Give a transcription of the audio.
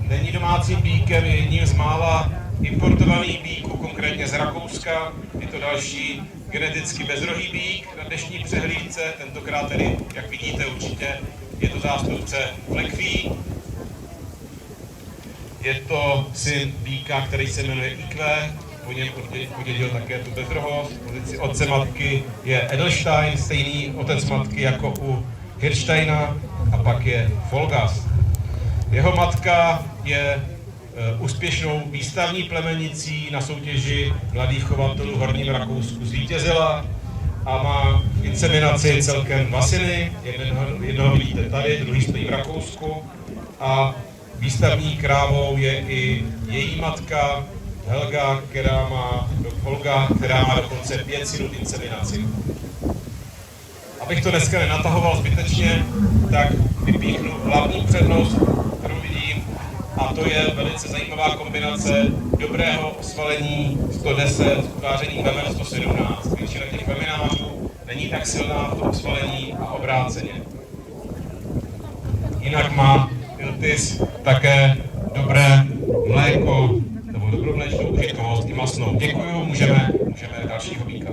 Není domácím býkem, je jedním z mála importovaných býků, konkrétně z Rakouska. Je to další geneticky bezrohý býk na dnešní přehlídce, tentokrát tedy, jak vidíte určitě, je to zástupce Fleckvieh. Je to syn býka, který se jmenuje IQ, po něm podědil také tu bezrohost. V pozici otce matky je Edelstein, stejný otec matky jako u Hirsteina, a pak je Folgast. Jeho matka je úspěšnou výstavní plemenicí, na soutěži mladých chovatelů v Horním Rakousku zvítězila a má inseminaci celkem 2 syny. Jednoho vidíte tady, druhý stojí v Rakousku. A výstavní krávou je i její matka Helga, která má dokonce 5 synů v inseminaci. Abych to dneska nenatahoval zbytečně, tak vypíchnu hlavní přednost, kterou vidím, a to je velice zajímavá kombinace dobrého osvalení 110 s utvářením vemen 117. Většina těch veminářů není tak silná v tom osvalení a obráceně. Jinak má Iltis také dobré mléko, nebo dobrou mléčnou užitkovost i masnou. Děkuju, můžeme dalšího býka.